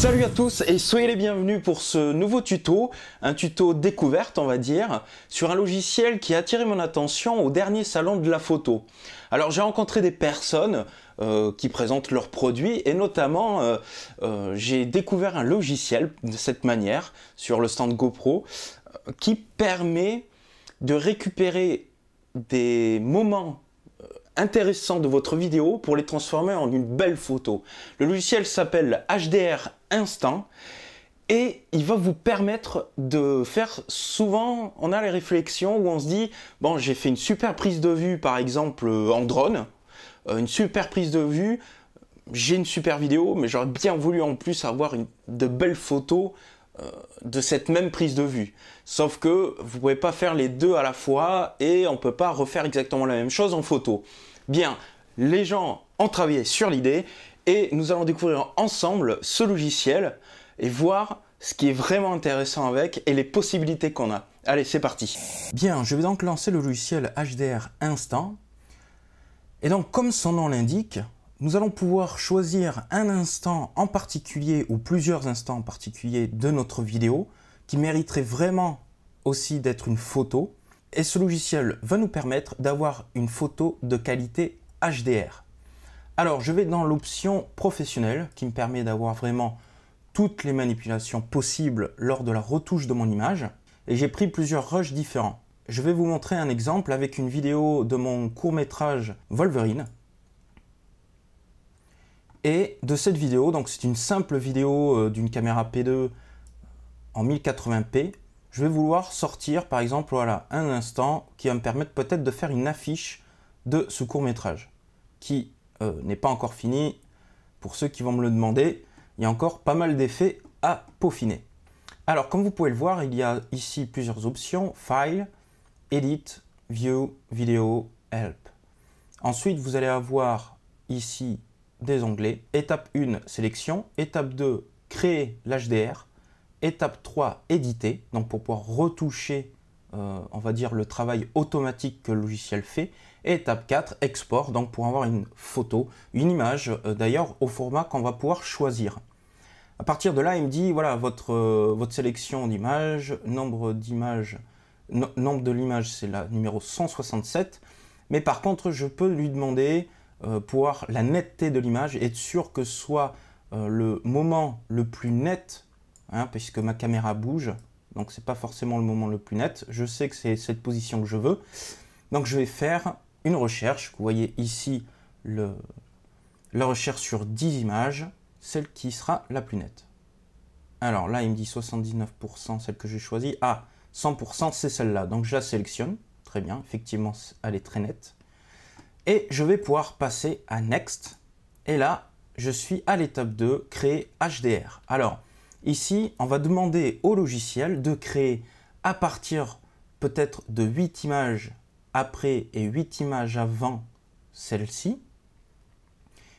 Salut à tous et soyez les bienvenus pour ce nouveau tuto, un tuto découverte on va dire, sur un logiciel qui a attiré mon attention au dernier salon de la photo. Alors j'ai rencontré des personnes qui présentent leurs produits et notamment j'ai découvert un logiciel de cette manière sur le stand GoPro qui permet de récupérer des moments intéressants de votre vidéo pour les transformer en une belle photo. Le logiciel s'appelle HDR Instant et il va vous permettre de faire, souvent on a les réflexions où on se dit bon, j'ai fait une super prise de vue par exemple en drone, une super prise de vue, j'ai une super vidéo mais j'aurais bien voulu en plus avoir de belles photos de cette même prise de vue. Sauf que vous ne pouvez pas faire les deux à la fois et on ne peut pas refaire exactement la même chose en photo. Bien, les gens ont travaillé sur l'idée et nous allons découvrir ensemble ce logiciel et voir ce qui est vraiment intéressant avec et les possibilités qu'on a. Allez, c'est parti. Bien, je vais donc lancer le logiciel HDR Instant. Et donc, comme son nom l'indique, nous allons pouvoir choisir un instant en particulier ou plusieurs instants en particulier de notre vidéo qui mériterait vraiment aussi d'être une photo. Et ce logiciel va nous permettre d'avoir une photo de qualité HDR. Alors, je vais dans l'option professionnelle qui me permet d'avoir vraiment toutes les manipulations possibles lors de la retouche de mon image. Et j'ai pris plusieurs rushs différents. Je vais vous montrer un exemple avec une vidéo de mon court-métrage Wolverine. Et de cette vidéo, donc c'est une simple vidéo d'une caméra P2 en 1080p. Je vais vouloir sortir par exemple voilà, un instant qui va me permettre peut-être de faire une affiche de ce court-métrage qui n'est pas encore fini. Pour ceux qui vont me le demander, il y a encore pas mal d'effets à peaufiner. Alors comme vous pouvez le voir, il y a ici plusieurs options: File, Edit, View, Video, Help. Ensuite, vous allez avoir ici des onglets. Étape 1, sélection. Étape 2, créer l'HDR. Étape 3, éditer. Donc pour pouvoir retoucher, on va dire, le travail automatique que le logiciel fait. Et étape 4, export. Donc pour avoir une photo, une image, d'ailleurs au format qu'on va pouvoir choisir. À partir de là, il me dit, voilà, votre sélection d'image, nombre d'images, nombre de l'image, c'est la numéro 167. Mais par contre, je peux lui demander pour la netteté de l'image, être sûr que ce soit le moment le plus net, hein, puisque ma caméra bouge, donc c'est pas forcément le moment le plus net. Je sais que c'est cette position que je veux, donc je vais faire une recherche. Vous voyez ici la recherche sur 10 images, celle qui sera la plus nette. Alors là, il me dit 79%, celle que j'ai choisie. Ah, 100%, c'est celle-là, donc je la sélectionne. Très bien, effectivement, elle est très nette. Et je vais pouvoir passer à Next. Et là, je suis à l'étape 2, créer HDR. Alors, ici, on va demander au logiciel de créer à partir peut-être de 8 images après et 8 images avant celle-ci,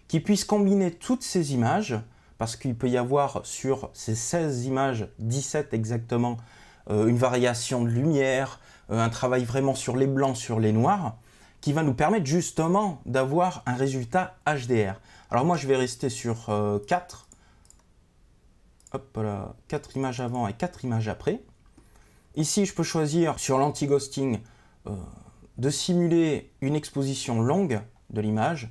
qui puisse combiner toutes ces images, parce qu'il peut y avoir sur ces 16 images, 17 exactement, une variation de lumière, un travail vraiment sur les blancs, sur les noirs, qui va nous permettre justement d'avoir un résultat HDR. Alors moi je vais rester sur 4. Hop là, 4 images avant et 4 images après. Ici je peux choisir sur l'anti-ghosting de simuler une exposition longue de l'image,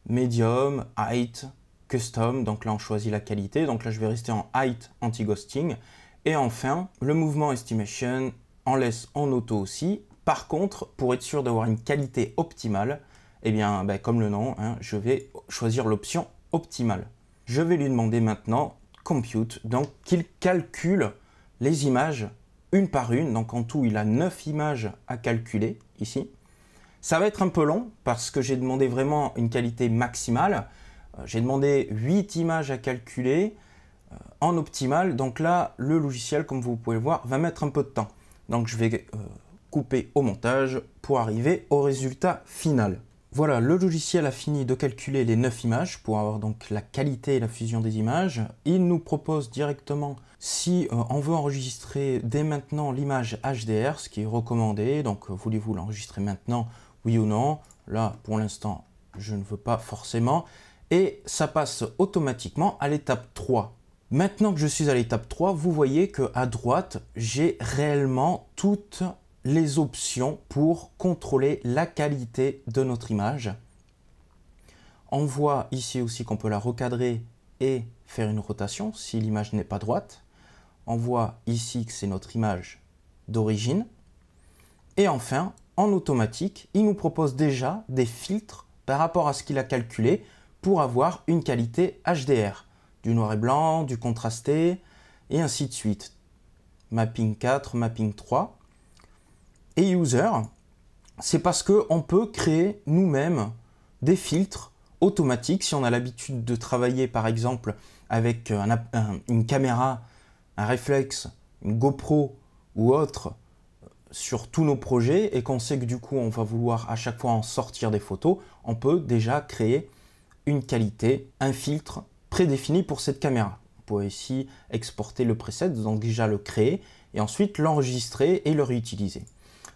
medium, height, custom, donc là on choisit la qualité, donc là je vais rester en height anti-ghosting. Et enfin, le mouvement estimation, on laisse en auto aussi. Par contre, pour être sûr d'avoir une qualité optimale, eh bien, comme le nom, hein, je vais choisir l'option optimale. Je vais lui demander maintenant compute, donc qu'il calcule les images une par une. Donc en tout, il a 9 images à calculer ici. Ça va être un peu long parce que j'ai demandé vraiment une qualité maximale. J'ai demandé 8 images à calculer en optimal. Donc là, le logiciel, comme vous pouvez le voir, va mettre un peu de temps. Donc je vais couper au montage pour arriver au résultat final. Voilà, le logiciel a fini de calculer les 9 images pour avoir donc la qualité et la fusion des images. Il nous propose directement si on veut enregistrer dès maintenant l'image HDR, ce qui est recommandé. Donc voulez-vous l'enregistrer maintenant, oui ou non? Là, pour l'instant, je ne veux pas forcément. Et ça passe automatiquement à l'étape 3. Maintenant que je suis à l'étape 3, vous voyez qu'à droite, j'ai réellement toutes les options pour contrôler la qualité de notre image. On voit ici aussi qu'on peut la recadrer et faire une rotation si l'image n'est pas droite. On voit ici que c'est notre image d'origine. Et enfin, en automatique, il nous propose déjà des filtres par rapport à ce qu'il a calculé pour avoir une qualité HDR. Du noir et blanc, du contrasté, et ainsi de suite. Mapping 4, mapping 3. Et user, c'est parce qu'on peut créer nous-mêmes des filtres automatiques. Si on a l'habitude de travailler par exemple avec une caméra, un réflexe, une GoPro ou autre sur tous nos projets et qu'on sait que du coup on va vouloir à chaque fois en sortir des photos, on peut déjà créer une qualité, un filtre prédéfini pour cette caméra. On peut ici exporter le preset, donc déjà le créer et ensuite l'enregistrer et le réutiliser.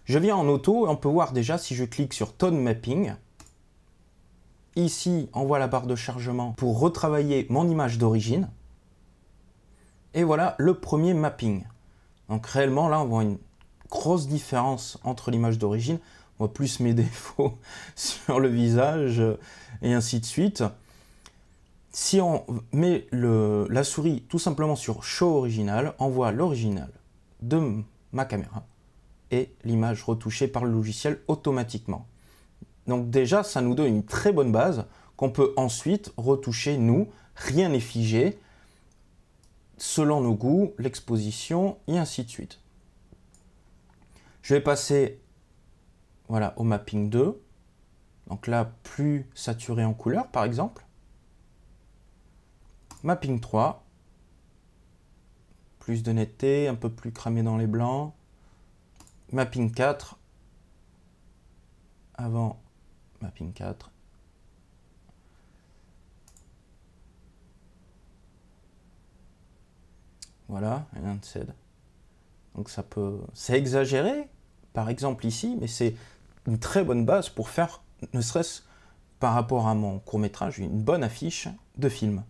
Je viens en auto et on peut voir déjà si je clique sur Tone Mapping. Ici, on voit la barre de chargement pour retravailler mon image d'origine. Et voilà le premier mapping. Donc réellement, là, on voit une grosse différence entre l'image d'origine. On voit plus mes défauts sur le visage et ainsi de suite. Si on met la souris tout simplement sur Show Original, on voit l'original de ma caméra et l'image retouchée par le logiciel automatiquement. Donc déjà, ça nous donne une très bonne base qu'on peut ensuite retoucher nous. Rien n'est figé, selon nos goûts, l'exposition et ainsi de suite. Je vais passer voilà, au mapping 2. Donc là, plus saturé en couleur, par exemple. Mapping 3. Plus de netteté, un peu plus cramé dans les blancs. Mapping 4. Avant mapping 4. Voilà, enhanced. Donc ça peut... C'est exagéré, par exemple ici, mais c'est une très bonne base pour faire, ne serait-ce par rapport à mon court-métrage, une bonne affiche de film.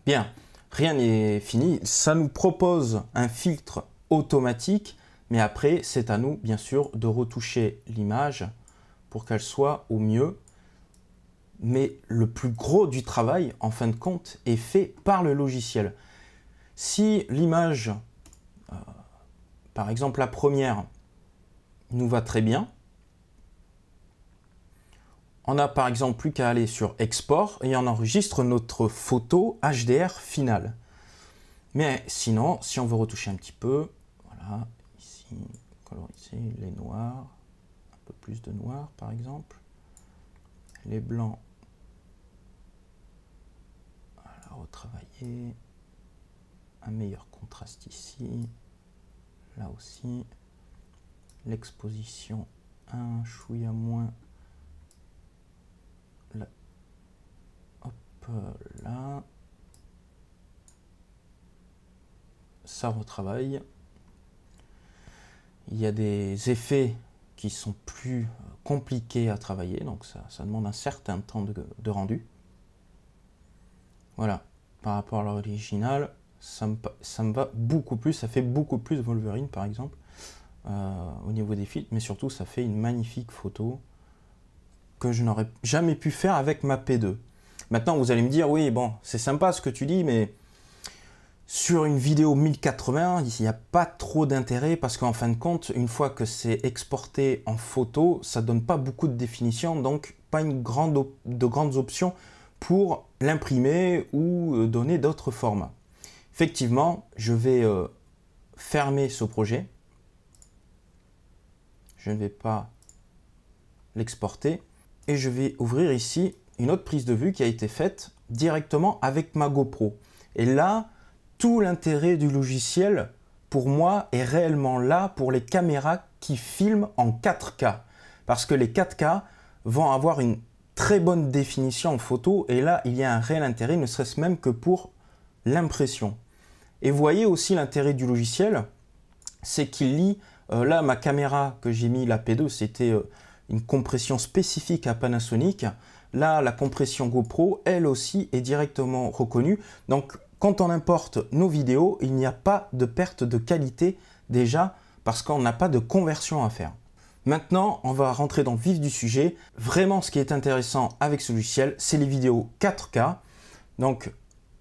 Bien, rien n'est fini. Ça nous propose un filtre automatique, mais après, c'est à nous, bien sûr, de retoucher l'image pour qu'elle soit au mieux. Mais le plus gros du travail, en fin de compte, est fait par le logiciel. Si l'image, par exemple la première, nous va très bien, on n'a par exemple plus qu'à aller sur Export et on enregistre notre photo HDR finale. Mais sinon, si on veut retoucher un petit peu, voilà, ici, coloriser les noirs, un peu plus de noir par exemple, les blancs, voilà, retravailler, un meilleur contraste ici, là aussi, l'exposition un chouïa moins, là, hop là, ça retravaille. Il y a des effets qui sont plus compliqués à travailler, donc ça demande un certain temps de rendu. Voilà, par rapport à l'original, ça me va beaucoup plus, ça fait beaucoup plus Wolverine par exemple, au niveau des filtres, mais surtout ça fait une magnifique photo que je n'aurais jamais pu faire avec ma P2. Maintenant vous allez me dire, oui bon, c'est sympa ce que tu dis, mais sur une vidéo 1080, il n'y a pas trop d'intérêt parce qu'en fin de compte, une fois que c'est exporté en photo, ça ne donne pas beaucoup de définition, donc pas de grandes options pour l'imprimer ou donner d'autres formats. Effectivement, je vais fermer ce projet. Je ne vais pas l'exporter. Et je vais ouvrir ici une autre prise de vue qui a été faite directement avec ma GoPro. Et là, tout l'intérêt du logiciel, pour moi, est réellement là pour les caméras qui filment en 4K. Parce que les 4K vont avoir une très bonne définition en photo. Et là, il y a un réel intérêt, ne serait-ce même que pour l'impression. Et vous voyez aussi l'intérêt du logiciel, c'est qu'il lit, là ma caméra que j'ai mis, la P2, c'était une compression spécifique à Panasonic. Là, la compression GoPro, elle aussi, est directement reconnue. Donc, quand on importe nos vidéos, il n'y a pas de perte de qualité déjà parce qu'on n'a pas de conversion à faire. Maintenant, on va rentrer dans le vif du sujet. Vraiment, ce qui est intéressant avec ce logiciel, c'est les vidéos 4K. Donc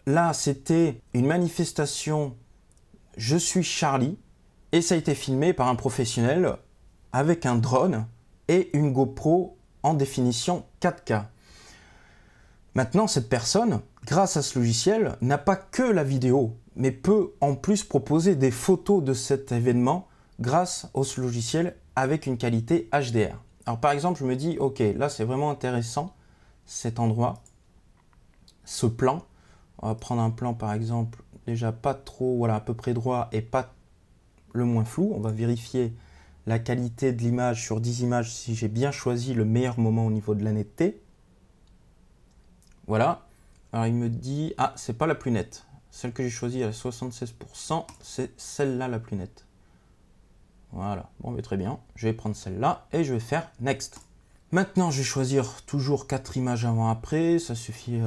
là, c'était une manifestation « Je suis Charlie » et ça a été filmé par un professionnel avec un drone et une GoPro en définition 4K. Maintenant, cette personne, grâce à ce logiciel, n'a pas que la vidéo, mais peut en plus proposer des photos de cet événement grâce au logiciel avec une qualité HDR. Alors par exemple, je me dis, ok, là c'est vraiment intéressant, cet endroit, ce plan. On va prendre un plan par exemple, déjà pas trop, voilà, à peu près droit et pas le moins flou. On va vérifier la qualité de l'image sur 10 images si j'ai bien choisi le meilleur moment au niveau de la netteté. Voilà. Alors il me dit, ah, c'est pas la plus nette. Celle que j'ai choisie à 76%, c'est celle-là la plus nette. Voilà, bon, mais très bien. Je vais prendre celle-là et je vais faire Next. Maintenant, je vais choisir toujours 4 images avant-après. Ça suffit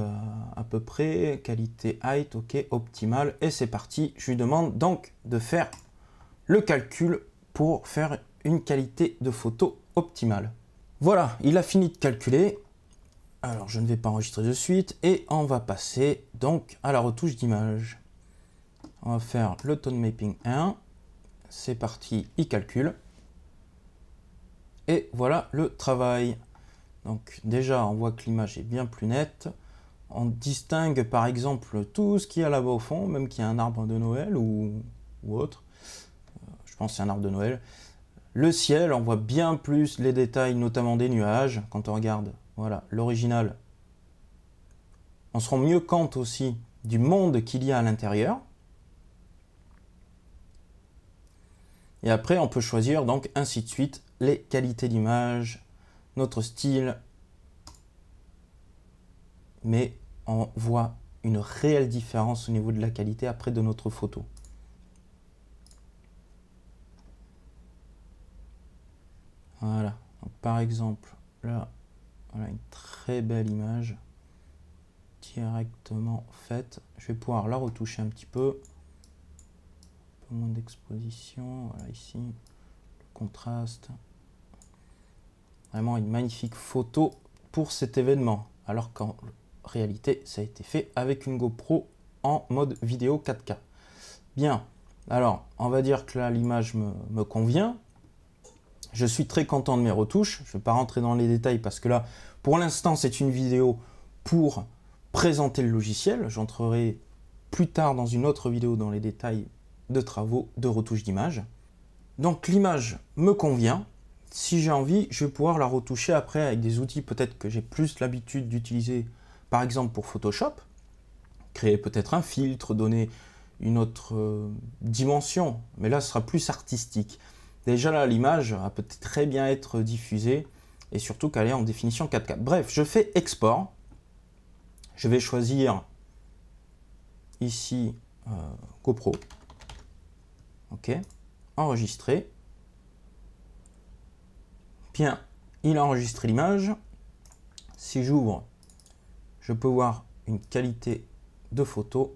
à peu près. Qualité height, ok, optimal. Et c'est parti. Je lui demande donc de faire le calcul pour faire une qualité de photo optimale. Voilà, il a fini de calculer. Alors, je ne vais pas enregistrer de suite. Et on va passer donc à la retouche d'image. On va faire le tone mapping 1. C'est parti, il calcule. Et voilà le travail. Donc déjà, on voit que l'image est bien plus nette. On distingue par exemple tout ce qu'il y a là-bas au fond, même qu'il y a un arbre de Noël ou autre. Je pense que c'est un arbre de Noël. Le ciel, on voit bien plus les détails, notamment des nuages. Quand on regarde voilà, l'original, on se rend mieux compte aussi du monde qu'il y a à l'intérieur. Et après, on peut choisir donc ainsi de suite les qualités d'image, notre style. Mais on voit une réelle différence au niveau de la qualité après de notre photo. Voilà. Donc, par exemple, là, voilà une très belle image directement faite. Je vais pouvoir la retoucher un petit peu. Moins d'exposition, voilà ici, le contraste. Vraiment une magnifique photo pour cet événement, alors qu'en réalité, ça a été fait avec une GoPro en mode vidéo 4K. Bien, alors on va dire que là l'image me convient. Je suis très content de mes retouches. Je ne vais pas rentrer dans les détails parce que là, pour l'instant, c'est une vidéo pour présenter le logiciel. J'entrerai plus tard dans une autre vidéo dans les détails de travaux de retouche d'image. Donc l'image me convient. Si j'ai envie, je vais pouvoir la retoucher après avec des outils peut-être que j'ai plus l'habitude d'utiliser, par exemple pour Photoshop. Créer peut-être un filtre, donner une autre dimension, mais là ce sera plus artistique. Déjà là, l'image va peut-être très bien être diffusée et surtout qu'elle est en définition 4K. Bref, je fais export. Je vais choisir ici GoPro. Ok, enregistrer. Bien, il a enregistré l'image. Si j'ouvre, je peux voir une qualité de photo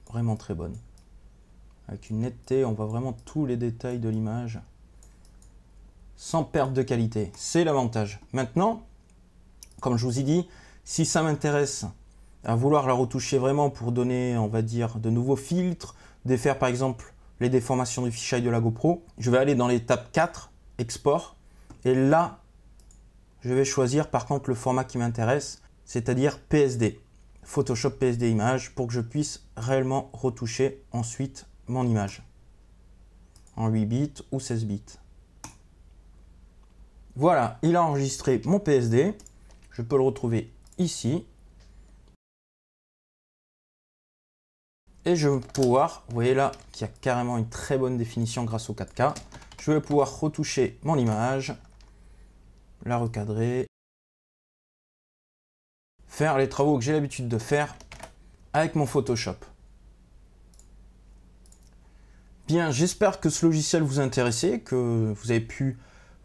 vraiment très bonne. Avec une netteté, on voit vraiment tous les détails de l'image sans perte de qualité. C'est l'avantage. Maintenant, comme je vous ai dit, si ça m'intéresse à vouloir la retoucher vraiment pour donner, on va dire, de nouveaux filtres, défaire par exemple les déformations du fichier de la GoPro, je vais aller dans l'étape 4, export, et là, je vais choisir par contre le format qui m'intéresse, c'est-à-dire PSD, Photoshop PSD image, pour que je puisse réellement retoucher ensuite mon image en 8 bits ou 16 bits. Voilà, il a enregistré mon PSD, je peux le retrouver ici. Et je vais pouvoir, vous voyez là, qu'il y a carrément une très bonne définition grâce au 4K. Je vais pouvoir retoucher mon image, la recadrer, faire les travaux que j'ai l'habitude de faire avec mon Photoshop. Bien, j'espère que ce logiciel vous a intéressé, que vous avez pu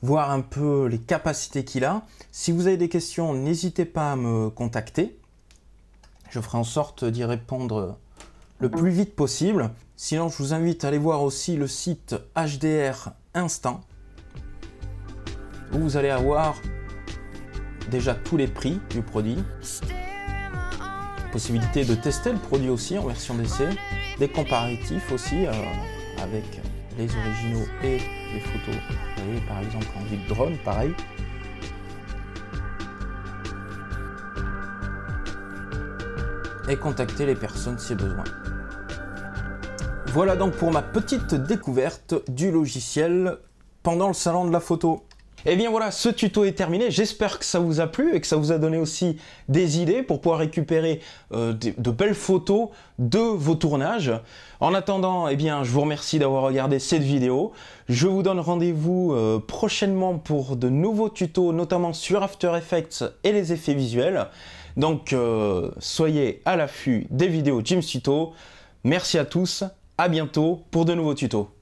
voir un peu les capacités qu'il a. Si vous avez des questions, n'hésitez pas à me contacter. Je ferai en sorte d'y répondre le plus vite possible. Sinon, je vous invite à aller voir aussi le site HDR Instant, où vous allez avoir déjà tous les prix du produit, possibilité de tester le produit aussi en version d'essai, des comparatifs aussi avec les originaux et les photos. Vous voyez, par exemple en vue de drone, pareil. Et contacter les personnes si besoin. Voilà donc pour ma petite découverte du logiciel pendant le salon de la photo. Et bien voilà, ce tuto est terminé. J'espère que ça vous a plu et que ça vous a donné aussi des idées pour pouvoir récupérer de belles photos de vos tournages. En attendant, eh bien, je vous remercie d'avoir regardé cette vidéo. Je vous donne rendez-vous prochainement pour de nouveaux tutos, notamment sur After Effects et les effets visuels. Donc, soyez à l'affût des vidéos Jim's Tuto. Merci à tous, à bientôt pour de nouveaux tutos.